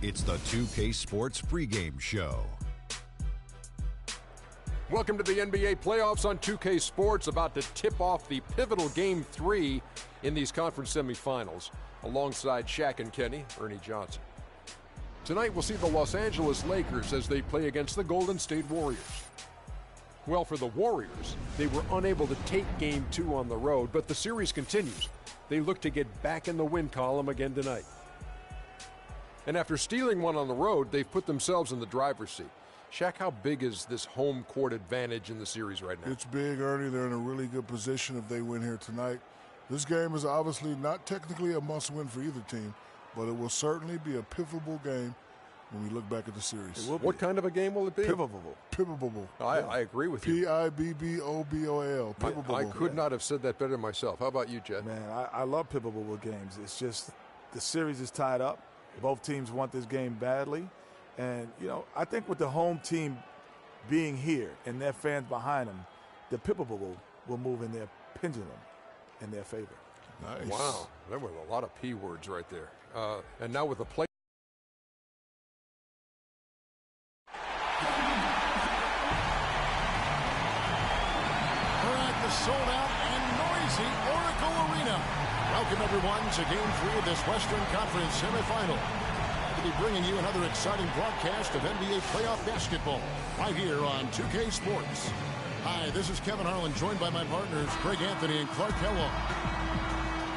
It's the 2K Sports pregame show. Welcome to the NBA playoffs on 2K Sports, about to tip off the pivotal Game 3 in these conference semifinals. Alongside Shaq and Kenny, Ernie Johnson. Tonight we'll see the Los Angeles Lakers as they play against the Golden State Warriors. Well, for the Warriors, they were unable to take Game 2 on the road, but the series continues. They look to get back in the win column again tonight. And after stealing one on the road, they've put themselves in the driver's seat. Shaq, how big is this home court advantage in the series right now? It's big, Ernie. They're in a really good position if they win here tonight. This game is obviously not technically a must-win for either team, but it will certainly be a pivotal game when we look back at the series. What kind of a game will it be? Pivotal. I agree with you. P-I-B-B-O-B-O-L. I could not have said that better myself. How about you, Jed? Man, I love pivotal games. It's just the series is tied up. Both teams want this game badly. And, you know, I think with the home team being here and their fans behind them, the pivotal will move in their pendulum in their favor. Nice. Wow, there were a lot of P words right there. And now with the play. We're at the sold-out and noisy Oracle Arena. Welcome, everyone, to Game 3 of this Western Conference semifinal. We'll be bringing you another exciting broadcast of NBA playoff basketball right here on 2K Sports. Hi, this is Kevin Harlan, joined by my partners Greg Anthony and Clark Kellogg.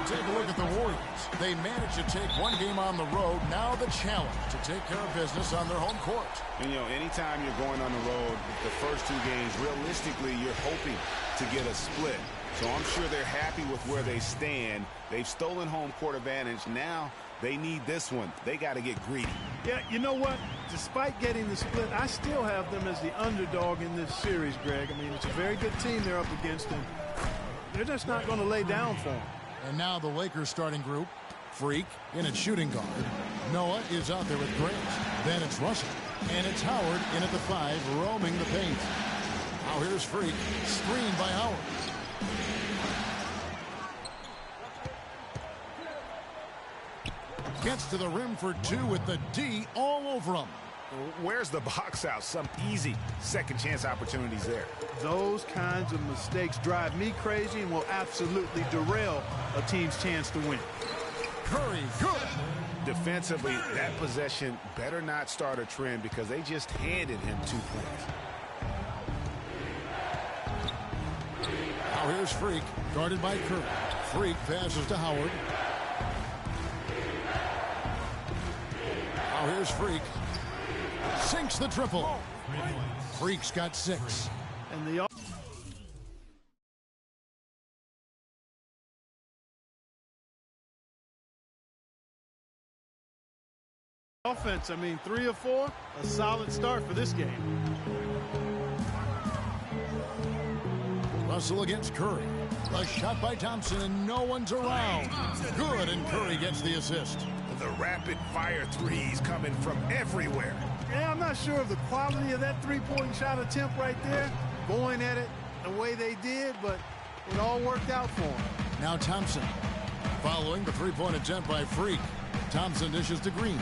Take a look at the Warriors. They managed to take one game on the road. Now the challenge to take care of business on their home court. And, you know, anytime you're going on the road, the first two games, realistically, you're hoping to get a split. So I'm sure they're happy with where they stand. They've stolen home court advantage. Now they need this one. They got to get greedy. Yeah, you know what? Despite getting the split, I still have them as the underdog in this series, Greg. I mean, it's a very good team they're up against, and they're just not going to lay down for them. And now the Lakers starting group. Freak in at shooting guard. Noah is out there with Grant. Then it's Russell. And it's Howard in at the 5, roaming the paint. Now here's Freak, screened by Howard. Gets to the rim for 2 with the D all over him. Where's the box out? Some easy second chance opportunities there. Those kinds of mistakes drive me crazy and will absolutely derail a team's chance to win. Curry, good. Defensively, that possession better not start a trend because they just handed him 2 points. Now here's Freak, guarded by Curry. Freak passes to Howard. Now here's Freak. Sinks the triple. Freak's got 6. And the offense, I mean, 3 or 4, a solid start for this game. Russell against Curry. A shot by Thompson, and no one's around. Good, and Curry gets the assist. The rapid-fire threes coming from everywhere. Yeah, I'm not sure of the quality of that three-point shot attempt right there, going at it the way they did, but it all worked out for him. Now Thompson, following the three-point attempt by Freak. Thompson dishes to Green.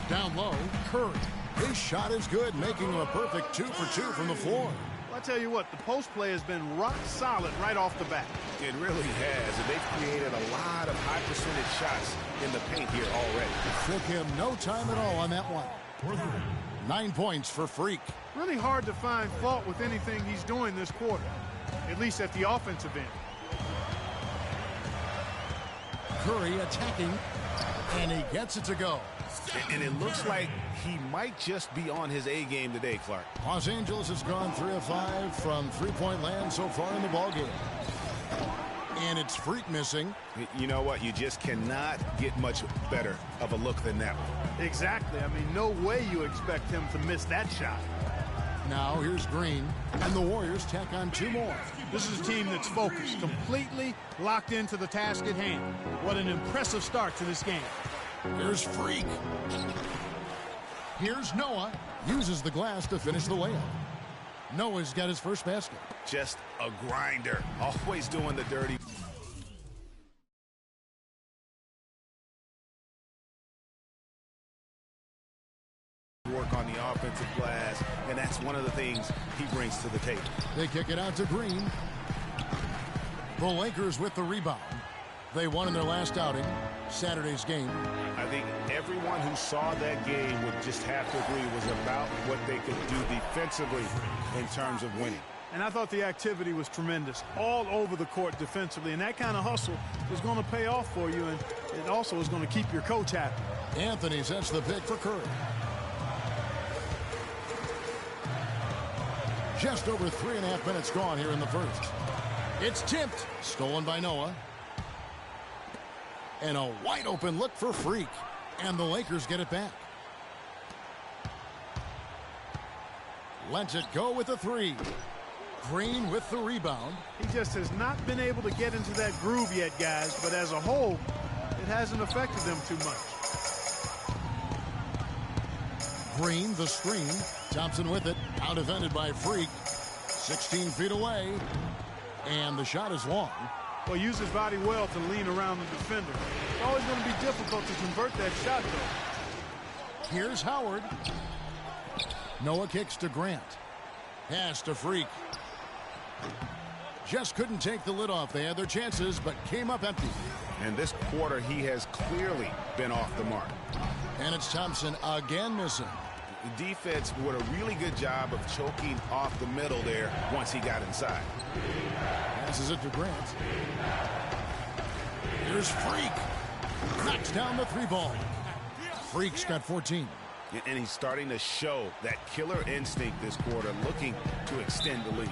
Down low, Curry. His shot is good, making him a perfect 2 for 2 from the floor. Well, I tell you what, the post play has been rock solid right off the bat. It really has, and they've created a lot of high percentage shots in the paint here already. It took him no time at all on that one. 9 points for Freak. Really hard to find fault with anything he's doing this quarter, at least at the offensive end. Curry attacking, and he gets it to go. And it looks like he might just be on his A game today, Clark. Los Angeles has gone 3 of 5 from three-point land so far in the ballgame. And it's Freak missing. You know what? You just cannot get much better of a look than that one. Exactly. I mean, no way you expect him to miss that shot. Now here's Green, and the Warriors tack on 2 more. This is a team that's focused, completely locked into the task at hand. What an impressive start to this game. Here's Freak. Here's Noah. Uses the glass to finish the layup. Noah's got his first basket. Just a grinder. Always doing the dirty. offensive glass, and that's one of the things he brings to the table. They kick it out to Green. The Lakers with the rebound. They won in their last outing, Saturday's game. I think everyone who saw that game would just have to agree was about what they could do defensively in terms of winning. And I thought the activity was tremendous, all over the court defensively. And that kind of hustle is going to pay off for you, and it also is going to keep your coach happy. Anthony sets the pick for Curry. Just over 3.5 minutes gone here in the first. It's tipped. Stolen by Noah. And a wide open look for Freak. And the Lakers get it back. Lets it go with a three. Green with the rebound. He just has not been able to get into that groove yet, guys. But as a whole, it hasn't affected them too much. Green, the screen. Thompson with it. Out defended by Freak. 16 feet away. And the shot is long. Well, use his body well to lean around the defender. It's always going to be difficult to convert that shot, though. Here's Howard. Noah kicks to Grant. Pass to Freak. Just couldn't take the lid off. They had their chances, but came up empty. And this quarter, he has clearly been off the mark. And it's Thompson again missing. The defense did a really good job of choking off the middle there once he got inside. Passes it to Grant. Here's Freak. Knocks down the three ball. Freak's got 14. And he's starting to show that killer instinct this quarter, looking to extend the lead.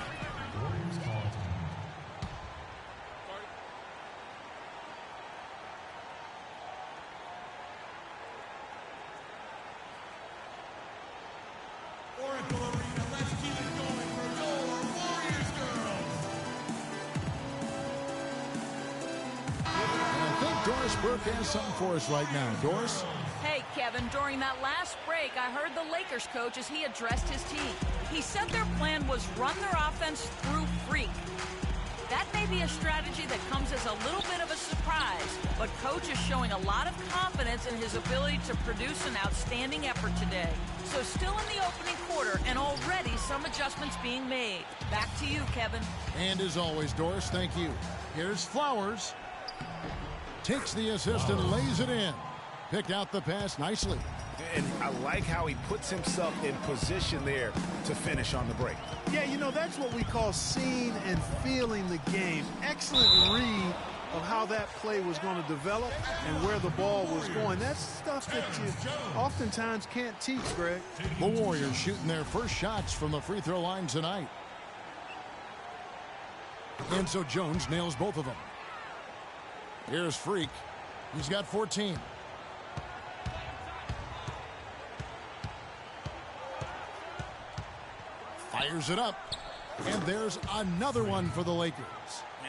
Doris Burke has something for us right now. Doris? Hey, Kevin, during that last break, I heard the Lakers coach as he addressed his team. He said their plan was run their offense through Freak. That may be a strategy that comes as a little bit of a surprise, but coach is showing a lot of confidence in his ability to produce an outstanding effort today. So still in the opening quarter, and already some adjustments being made. Back to you, Kevin. And as always, Doris, thank you. Here's Flowers. Takes the assist and lays it in. Picked out the pass nicely. And I like how he puts himself in position there to finish on the break. Yeah, you know, that's what we call seeing and feeling the game. Excellent read of how that play was going to develop and where the ball was going. That's stuff that you oftentimes can't teach, Greg. The Warriors shooting their first shots from the free throw line tonight. And so Jones nails both of them. Here's Freak. He's got 14. Fires it up. And there's another one for the Lakers.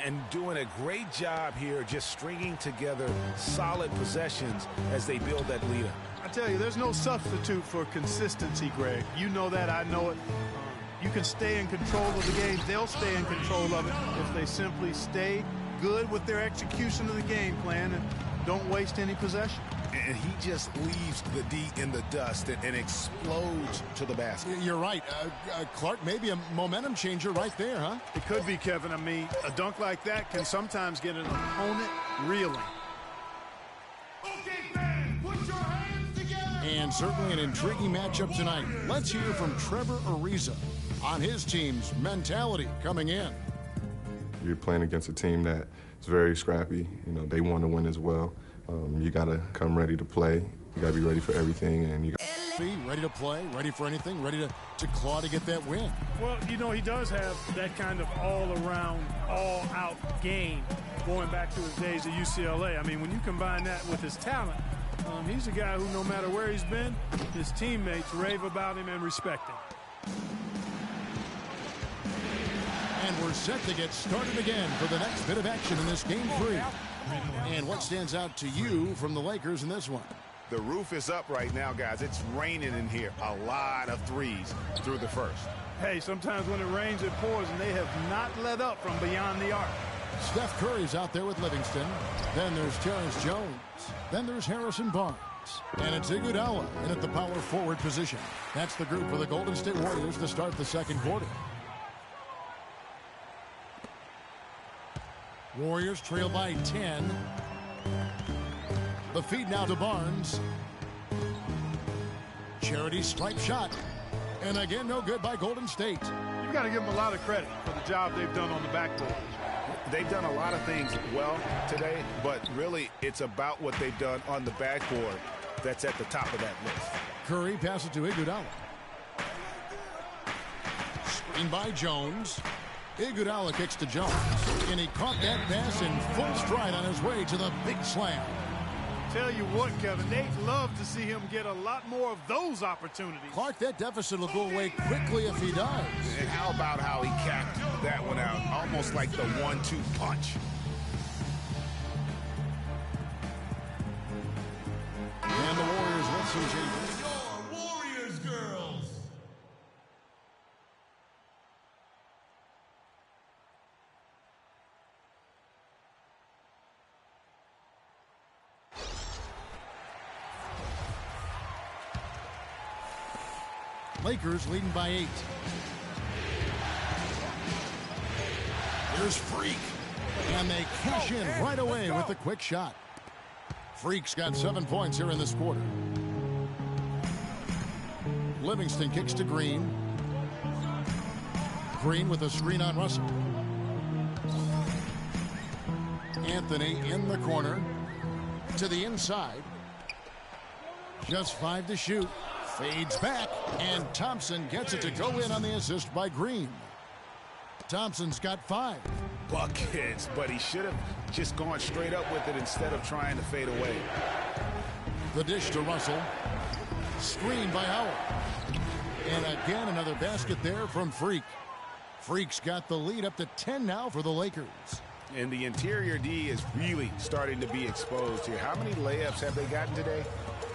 And doing a great job here just stringing together solid possessions as they build that lead up. I tell you, there's no substitute for consistency, Greg. You know that, I know it. You can stay in control of the game. They'll stay in control of it if they simply stay good with their execution of the game plan and don't waste any possession. And he just leaves the D in the dust and explodes to the basket. You're right. Clark, maybe a momentum changer right there, huh? It could be, Kevin. I mean, a dunk like that can sometimes get an opponent reeling. Okay, fans, put your hands together. And certainly an intriguing matchup tonight. Let's hear from Trevor Ariza on his team's mentality coming in. You're playing against a team that is very scrappy. You know, they want to win as well. You got to come ready to play. You got to be ready for everything. And you got be ready to play, ready for anything, ready to claw to get that win. Well, you know, he does have that kind of all-around, all-out game going back to his days at UCLA. I mean, when you combine that with his talent, he's a guy who, no matter where he's been, his teammates rave about him and respect him. And we're set to get started again for the next bit of action in this Game 3. And what stands out to you from the Lakers in this one? The roof is up right now, guys. It's raining in here. A lot of threes through the first. Hey, sometimes when it rains, it pours, and they have not let up from beyond the arc. Steph Curry's out there with Livingston. Then there's Terrence Jones. Then there's Harrison Barnes. And it's Iguodala in at the power forward position. That's the group for the Golden State Warriors to start the second quarter. Warriors trail by 10. The feed now to Barnes. Charity stripe shot. And again, no good by Golden State. You've got to give them a lot of credit for the job they've done on the backboard. They've done a lot of things well today, but really it's about what they've done on the backboard that's at the top of that list. Curry passes to Iguodala. Screen by Jones. Iguodala kicks to Jones, and he caught that pass in full stride on his way to the big slam. Tell you what, Kevin, they'd love to see him get a lot more of those opportunities. Clark, that deficit will go away quickly if he does. And how about how he capped that one out, almost like the 1-2 punch. And the Warriors with some changes. Your Warriors, girls. Lakers leading by 8. Here's Freak. And they cash in right away with a quick shot. Freak's got 7 points here in this quarter. Livingston kicks to Green. Green with a screen on Russell. Anthony in the corner. To the inside. Just 5 to shoot. Fades back, and Thompson gets it to go in on the assist by Green. Thompson's got 5. Buckets, but he should have just gone straight up with it instead of trying to fade away. The dish to Russell. Screen by Howard. And again, another basket there from Freak. Freak's got the lead up to 10 now for the Lakers. And the interior D is really starting to be exposed here. How many layups have they gotten today?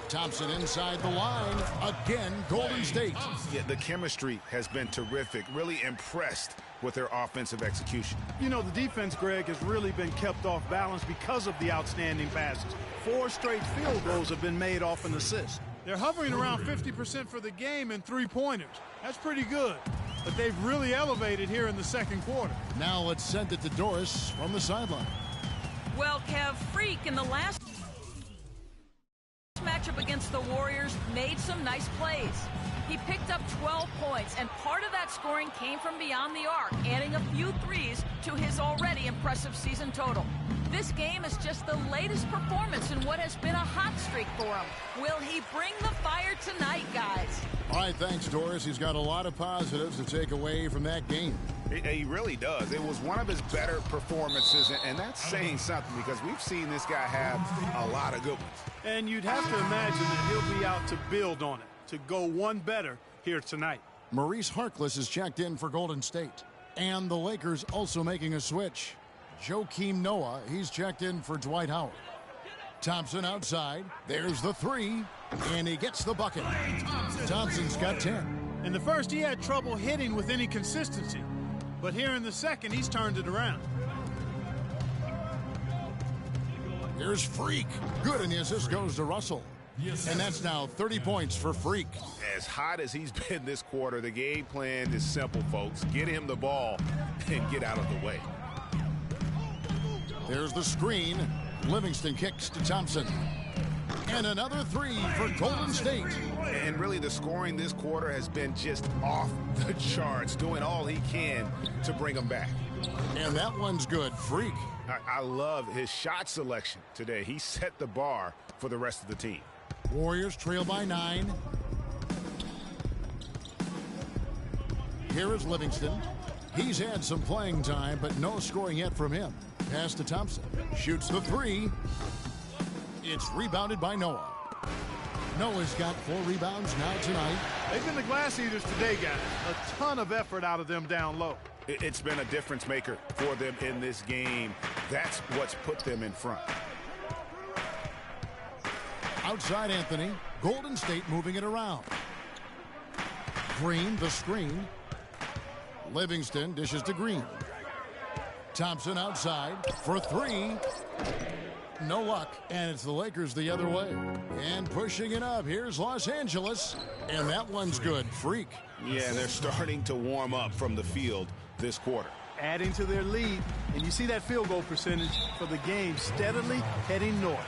Thompson inside the line. Again, Golden State. Yeah, the chemistry has been terrific. Really impressed with their offensive execution. You know, the defense, Greg, has really been kept off balance because of the outstanding passes. 4 straight field goals have been made off an assist. They're hovering around 50% for the game in 3-pointers. That's pretty good. But they've really elevated here in the second quarter. Now let's send it to Doris from the sideline. Well, Kev, Freak in the last matchup against the Warriors made some nice plays. He picked up 12 points, and part of that scoring came from beyond the arc, adding a few threes to his already impressive season total. This game is just the latest performance in what has been a hot streak for him. Will he bring the fire tonight, guys? All right, thanks, Doris. He's got a lot of positives to take away from that game. He really does. It was one of his better performances, and that's saying something because we've seen this guy have a lot of good ones. And you'd have to imagine that he'll be out to build on it, to go one better here tonight. Maurice Harkless is checked in for Golden State. And the Lakers also making a switch. Joakim Noah, he's checked in for Dwight Howard. Thompson outside. There's the 3. And he gets the bucket. Thompson's got 10. In the first, he had trouble hitting with any consistency. But here in the second, he's turned it around. Here's Freak. Good, and the assist goes to Russell. And that's now 30 points for Freak. As hot as he's been this quarter, the game plan is simple, folks. Get him the ball and get out of the way. There's the screen. Livingston kicks to Thompson. And another 3 for Golden State. And really the scoring this quarter has been just off the charts, doing all he can to bring them back. And that one's good. Freak. I love his shot selection today. He set the bar for the rest of the team. Warriors trail by 9. Here is Livingston. He's had some playing time, but no scoring yet from him. Pass to Thompson. Shoots the 3. It's rebounded by Noah. Noah's got 4 rebounds now tonight. They've been the glass eaters today, guys. A ton of effort out of them down low. It's been a difference maker for them in this game. That's what's put them in front. Outside Anthony. Golden State moving it around. Green, the screen. Livingston dishes to Green. Thompson outside for 3. No luck, and it's the Lakers the other way. And pushing it up, here's Los Angeles, and that one's good. Freak. Yeah, they're starting to warm up from the field this quarter. Adding to their lead, and you see that field goal percentage for the game steadily heading north.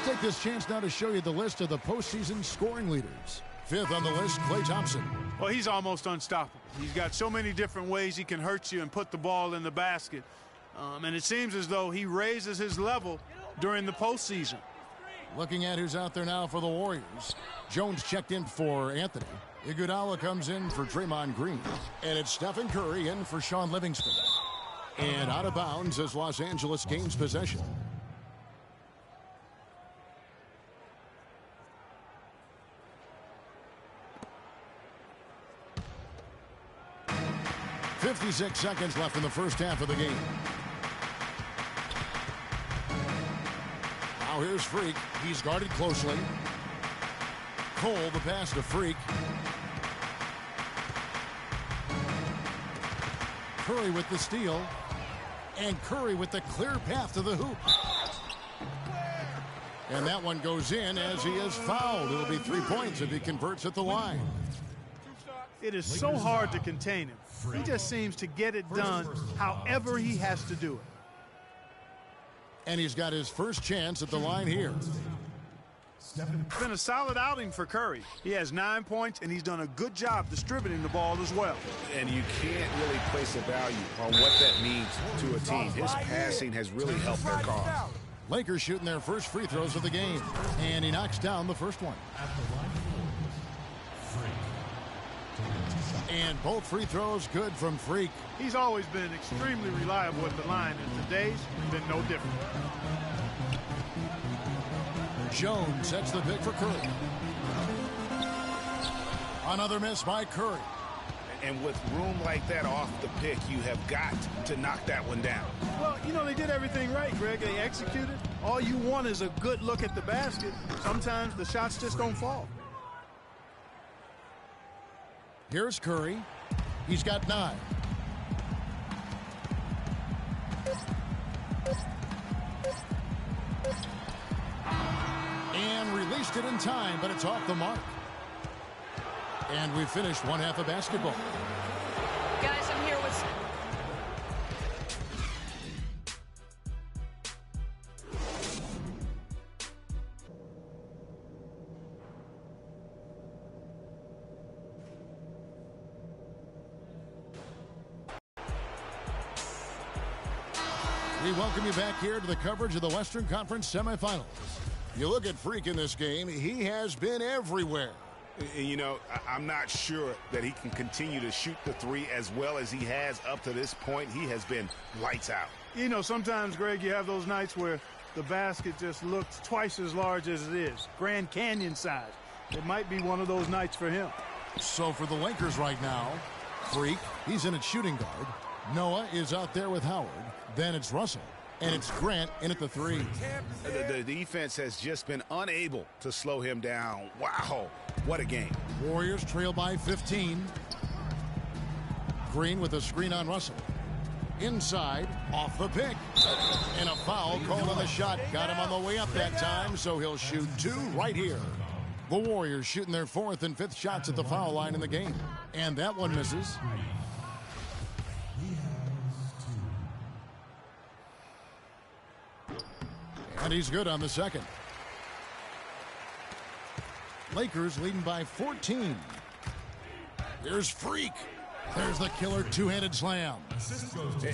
Take this chance now to show you the list of the postseason scoring leaders. Fifth on the list, Klay Thompson. Well, he's almost unstoppable. He's got so many different ways he can hurt you and put the ball in the basket. And it seems as though he raises his level during the postseason. Looking at who's out there now for the Warriors. Jones checked in for Anthony. Iguodala comes in for Draymond Green. And it's Stephen Curry in for Sean Livingston. And out of bounds as Los Angeles gains possession. .56 seconds left in the first half of the game. Now here's Freak. He's guarded closely. Cole, the pass to Freak. Curry with the steal. And Curry with the clear path to the hoop. And that one goes in as he is fouled. It'll be 3 points if he converts at the line. It is so hard to contain him. He just seems to get it done however he has to do it. And he's got his first chance at the line here. It's been a solid outing for Curry. He has 9 points, and he's done a good job distributing the ball as well. And you can't really place a value on what that means to a team. His passing has really helped their cause. Lakers shooting their first free throws of the game. And he knocks down the first one. And both free throws good from Freak. He's always been extremely reliable at the line, and today's been no different. Jones sets the pick for Curry. Another miss by Curry. And with room like that off the pick, you have got to knock that one down. Well, you know, they did everything right, Greg. They executed. All you want is a good look at the basket. Sometimes the shots just don't fall. Here's Curry. He's got 9. And released it in time, but it's off the mark. And we finished one half of basketball. Guys, I'm here with... We welcome you back here to the coverage of the Western Conference semifinals. You look at Freak in this game, he has been everywhere. And, you know, I'm not sure that he can continue to shoot the three as well as he has up to this point. He has been lights out. You know, sometimes, Greg, you have those nights where the basket just looks twice as large as it is. Grand Canyon size. It might be one of those nights for him. So for the Lakers right now, Freak, he's in at shooting guard. Noah is out there with Howard. Then it's Russell. And it's Grant in at the 3. The defense has just been unable to slow him down. Wow, what a game. Warriors trail by 15. Green with a screen on Russell. Inside, off the pick. And a foul called on the shot. Got him on the way up that time, so he'll shoot 2 right here. The Warriors shooting their 4th and 5th shots at the foul line in the game. And that one misses. And he's good on the second. Lakers leading by 14. Here's Freak. There's the killer two-handed slam.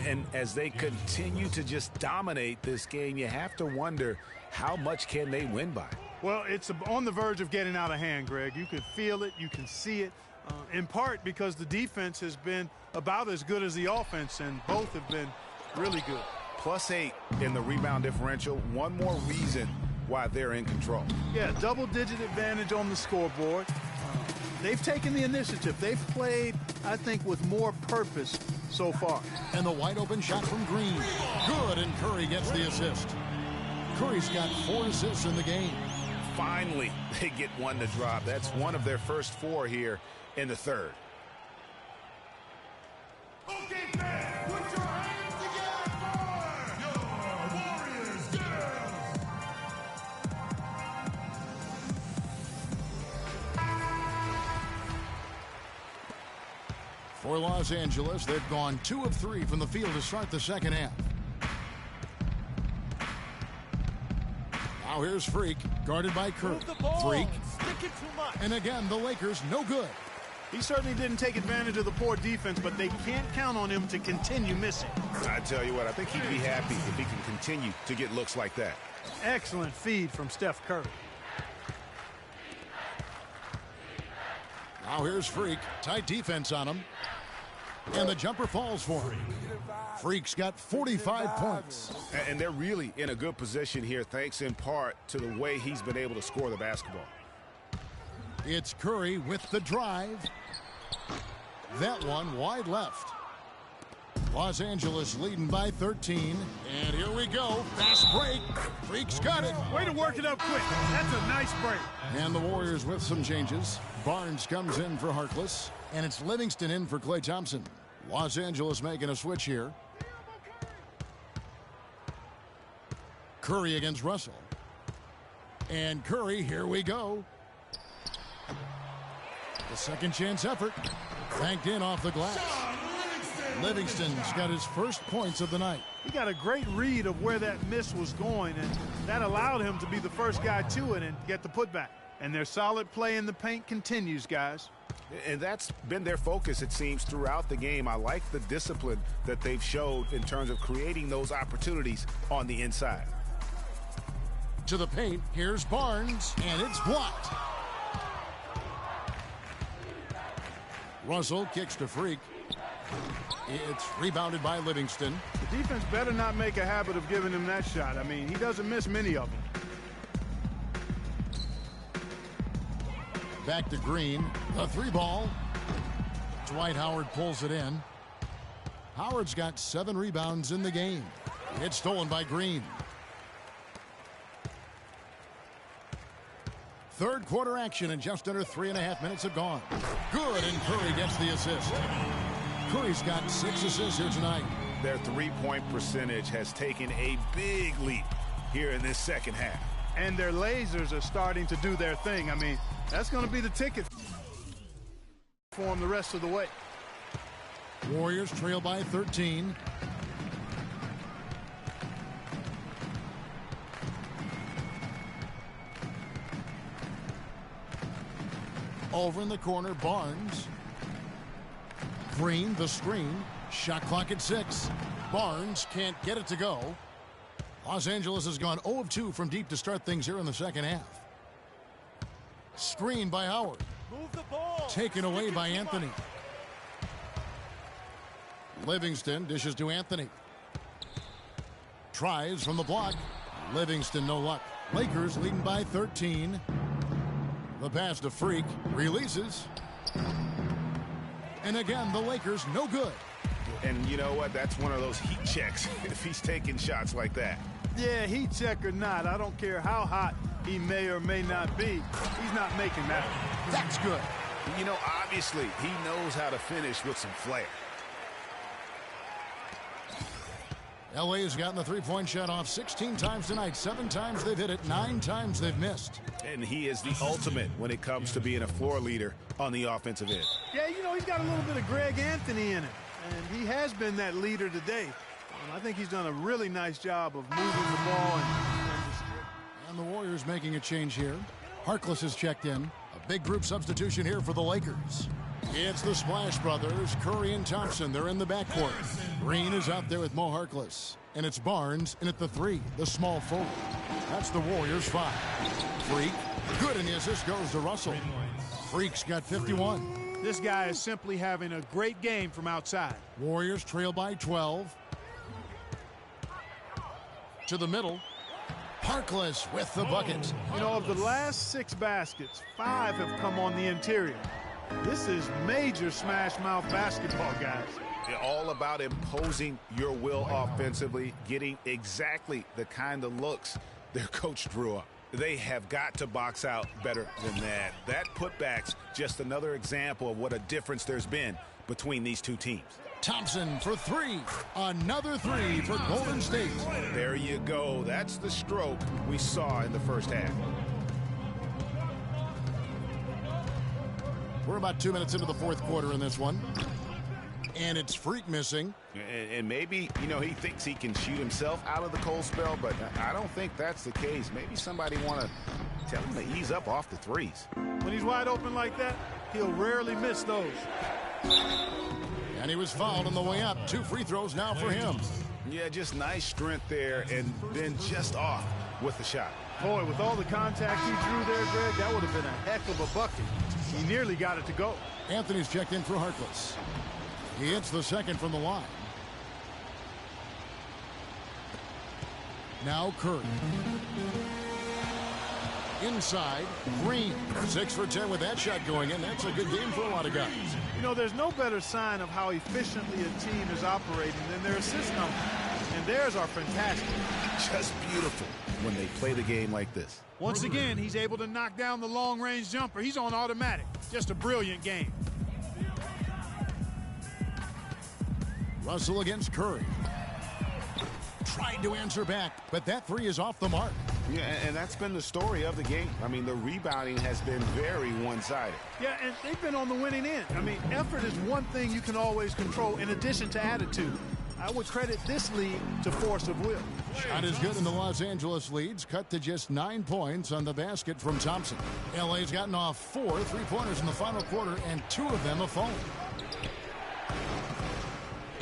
And as they continue to just dominate this game, you have to wonder how much can they win by. Well, it's on the verge of getting out of hand, Greg. You can feel it. You can see it. In part because the defense has been about as good as the offense, and both have been really good. +8 in the rebound differential. One more reason why they're in control. Yeah, double-digit advantage on the scoreboard. they've taken the initiative. They've played, I think, with more purpose so far. And the wide open shot from Green. Good, and Curry gets the assist. Curry's got 4 assists in the game. Finally, they get one to drop. That's one of their first 4 here in the third. Okay, fans, put your hands together for your Warriors girls. For Los Angeles, they've gone 2 of 3 from the field to start the second half. Now here's Freak, guarded by Curry. Freak. And again, the Lakers no good. He certainly didn't take advantage of the poor defense, but they can't count on him to continue missing. I tell you what, I think he'd be happy if he can continue to get looks like that. Excellent feed from Steph Curry. Now here's Freak. Tight defense on him. And the jumper falls for him. Freak's got 45 points. And they're really in a good position here, thanks in part to the way he's been able to score the basketball. It's Curry with the drive. That one wide left. Los Angeles leading by 13. And here we go. Fast break. Freak's got it. Way to work it up quick. That's a nice break. And the Warriors with some changes. Barnes comes in for Harkless. And it's Livingston in for Klay Thompson. Los Angeles making a switch here. Curry against Russell. And Curry, here we go. The second chance effort. Banked in off the glass. Livingston's got his first points of the night. He got a great read of where that miss was going, and that allowed him to be the first guy to it and get the putback. And their solid play in the paint continues, guys. And that's been their focus, it seems, throughout the game. I like the discipline that they've showed in terms of creating those opportunities on the inside. To the paint, here's Barnes, and it's blocked. Russell kicks to Freak. It's rebounded by Livingston. The defense better not make a habit of giving him that shot. I mean, he doesn't miss many of them. Back to Green. The 3-ball. Dwight Howard pulls it in. Howard's got 7 rebounds in the game. It's stolen by Green. Third quarter action, and just under 3.5 minutes have gone. Good, and Curry gets the assist. Curry's got 6 assists here tonight. Their three-point percentage has taken a big leap here in this second half. And their lasers are starting to do their thing. I mean, that's going to be the ticket for them the rest of the way. Warriors trail by 13. Over in the corner, Barnes. Green, the screen. Shot clock at 6. Barnes can't get it to go. Los Angeles has gone 0 of 2 from deep to start things here in the second half. Screen by Howard. Move the ball. Taken away by Anthony. Livingston dishes to Anthony. Tries from the block. Livingston, no luck. Lakers leading by 13. The pass to Freak. Releases. And again, the Lakers no good. And you know what? That's one of those heat checks if he's taking shots like that. Yeah, heat check or not, I don't care how hot he may or may not be. He's not making that. That's good. You know, obviously, he knows how to finish with some flair. LA has gotten the three-point shot off 16 times tonight. 7 times they've hit it, 9 times they've missed. And he is the ultimate when it comes to being a floor leader on the offensive end. Yeah, you know, he's got a little bit of Greg Anthony in him. And he has been that leader today. I think he's done a really nice job of moving the ball. And the Warriors making a change here. Harkless has checked in. A big group substitution here for the Lakers. It's the Splash Brothers, Curry and Thompson. They're in the backcourt. Green is out there with Mo Harkless. And it's Barnes in at the 3, the small forward. That's the Warriors 5. Freak, good, and the assist goes to Russell. Freak's got 51. This guy is simply having a great game from outside. Warriors trail by 12. To the middle. Harkless with the bucket. You know, of the last 6 baskets, 5 have come on the interior. This is major smash mouth basketball, guys. All about imposing your will offensively, getting exactly the kind of looks their coach drew up. They have got to box out better than that. That putback's just another example of what a difference there's been between these two teams. Thompson for three. Another three for Golden State. There you go. That's the stroke we saw in the first half. We're about 2 minutes into the fourth quarter in this one. And it's Freak missing. And maybe, you know, he thinks he can shoot himself out of the cold spell, but I don't think that's the case. Maybe somebody want to tell him to ease up off the threes. When he's wide open like that, he'll rarely miss those. And he was fouled on the way up. 2 free throws now for him. Yeah, just nice strength there and then just off with the shot. Boy, with all the contact he drew there, Greg, that would have been a heck of a bucket. He nearly got it to go. Anthony's checked in for Harkless. He hits the second from the line. Now Curry. Inside, Green. 6 for 10 with that shot going in. That's a good game for a lot of guys. You know, there's no better sign of how efficiently a team is operating than their assist numbers. And theirs are fantastic. Just beautiful when they play the game like this. Once again, he's able to knock down the long-range jumper. He's on automatic. Just a brilliant game. Russell against Curry. Tried to answer back, but that three is off the mark. Yeah, and that's been the story of the game. I mean, the rebounding has been very one-sided. Yeah, and they've been on the winning end. I mean, effort is one thing you can always control in addition to attitude. I would credit this lead to force of will. Shot is good in the Los Angeles leads, cut to just 9 points on the basket from Thompson. LA's gotten off 4 3-pointers in the final quarter, and 2 of them have fallen.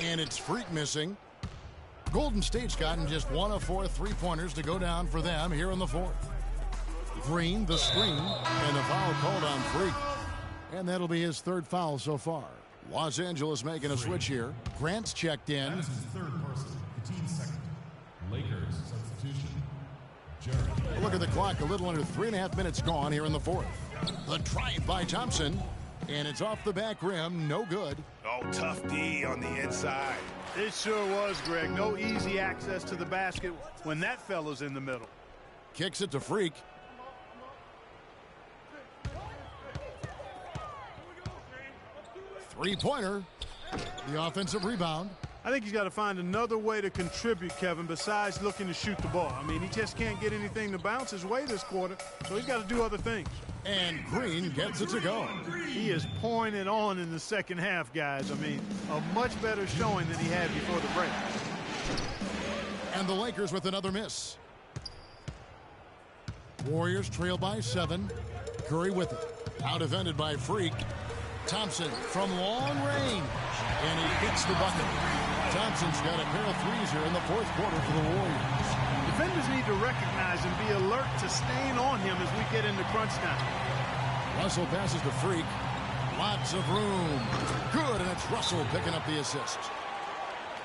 And it's Freak missing. Golden State's gotten just 1 of 4 3-pointers to go down for them here in the fourth. Green, the screen, and the foul called on Freak. And that'll be his 3rd foul so far. Los Angeles making a switch here. Grant's checked in. That is his 3rd person. The team's 2nd. Lakers substitution. Jared. Look at the clock. A little under 3.5 minutes gone here in the fourth. The drive by Thompson. And it's off the back rim. No good. Oh, tough D on the inside. It sure was, Greg. No easy access to the basket when that fella's in the middle. Kicks it to Freak. Three-pointer. The offensive rebound. I think he's got to find another way to contribute, Kevin, besides looking to shoot the ball. I mean, he just can't get anything to bounce his way this quarter, so he's got to do other things. And Green gets it to go. He is pouring it on in the second half, guys. I mean, a much better showing than he had before the break. And the Lakers with another miss. Warriors trail by 7. Curry with it. Out defended by Freak. Thompson from long range. And he gets the bucket. Thompson's got a pair of threes here in the fourth quarter for the Warriors. Defenders need to recognize and be alert to staying on him as we get into crunch time. Russell passes to Freak. Lots of room. Good, and it's Russell picking up the assist.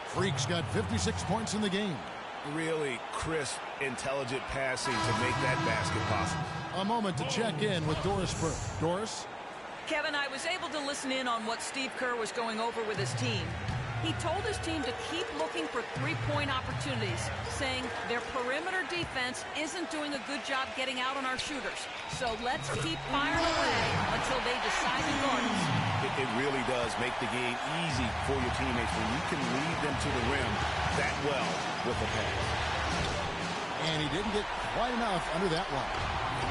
Freak's got 56 points in the game. Really crisp, intelligent passing to make that basket possible. A moment to check in with Doris Burke. Doris? Kevin, I was able to listen in on what Steve Kerr was going over with his team. He told his team to keep looking for three-point opportunities, saying their perimeter defense isn't doing a good job getting out on our shooters. So let's keep firing away until they decide to guard us. It really does make the game easy for your teammates when you can lead them to the rim that well with a pass. And he didn't get quite enough under that one.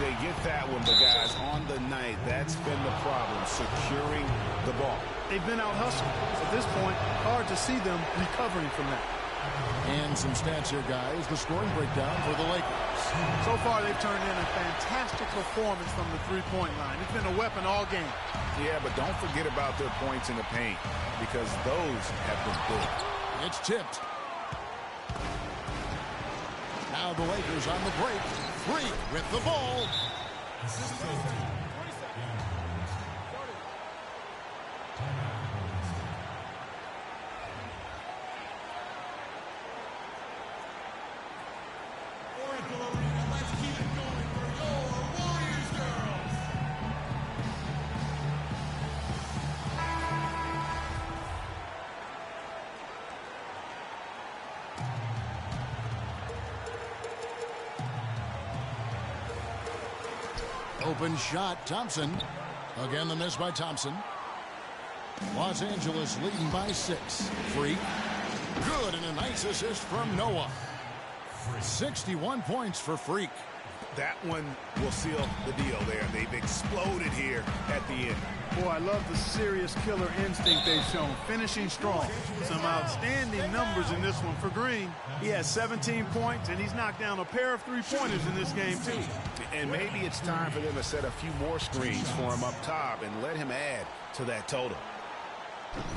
They get that one, but guys, on the night, that's been the problem, securing the ball. They've been out-hustled. At this point, hard to see them recovering from that. And some stats here, guys. The scoring breakdown for the Lakers. So far, they've turned in a fantastic performance from the three-point line. It's been a weapon all game. Yeah, but don't forget about their points in the paint, because those have been big. It's tipped. Now the Lakers on the break. Freak with the ball. Open shot, Thompson. Again, the miss by Thompson. Los Angeles leading by 6. Freak. Good, and a nice assist from Noah. 61 points for Freak. That one will seal the deal there. They've exploded here at the end. Boy, I love the serious killer instinct they've shown. Finishing strong. Some outstanding numbers in this one for Green. He has 17 points, and he's knocked down a pair of three-pointers in this game, too. And maybe it's time for them to set a few more screens for him up top and let him add to that total.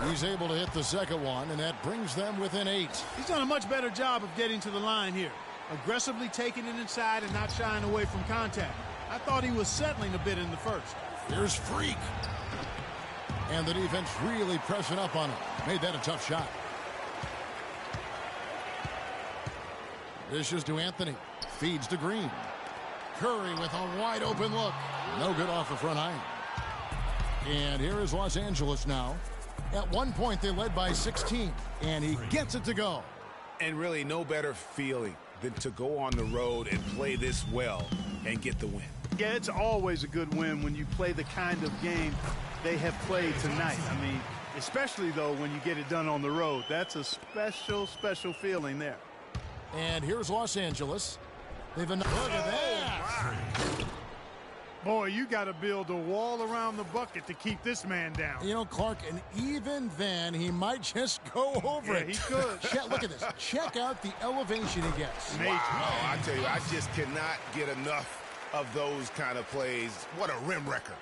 He's able to hit the second one, and that brings them within 8. He's done a much better job of getting to the line here. Aggressively taking it inside and not shying away from contact. I thought he was settling a bit in the first. Here's Freak. And the defense really pressing up on him. Made that a tough shot. Dishes to Anthony. Feeds to Green. Curry with a wide open look. No good off the front iron. And here is Los Angeles now. At one point, they led by 16. And he gets it to go. And really no better feeling than to go on the road and play this well and get the win. Yeah, it's always a good win when you play the kind of game they have played tonight. I mean, especially, though, when you get it done on the road. That's a special, special feeling there. And here's Los Angeles. They've been... Look at that! Boy, you got to build a wall around the bucket to keep this man down. You know, Clark, and even then, he might just go over it. He could. Look at this. Check out the elevation he gets. Major. Wow, I tell you, I just cannot get enough of those kind of plays. What a rim wrecker.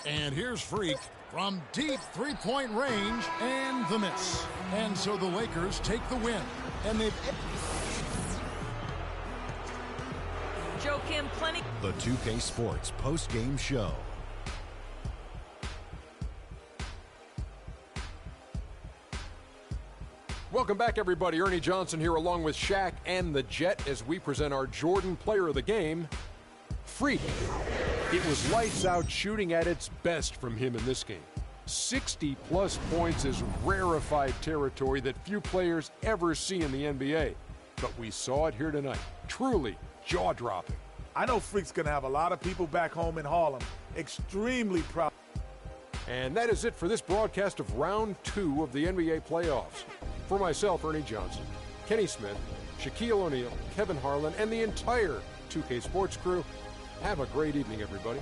And here's Freak from deep three-point range, and the miss. And so the Lakers take the win. And they've... Joe Kim, plenty. The 2K Sports post-game show. Welcome back, everybody. Ernie Johnson here along with Shaq and the Jet as we present our Jordan Player of the Game, Freak. It was lights out shooting at its best from him in this game. 60-plus points is rarefied territory that few players ever see in the NBA. But we saw it here tonight. Truly jaw-dropping. I know Freak's going to have a lot of people back home in Harlem extremely proud. And that is it for this broadcast of Round 2 of the NBA playoffs. For myself, Ernie Johnson, Kenny Smith, Shaquille O'Neal, Kevin Harlan, and the entire 2K Sports crew, have a great evening, everybody.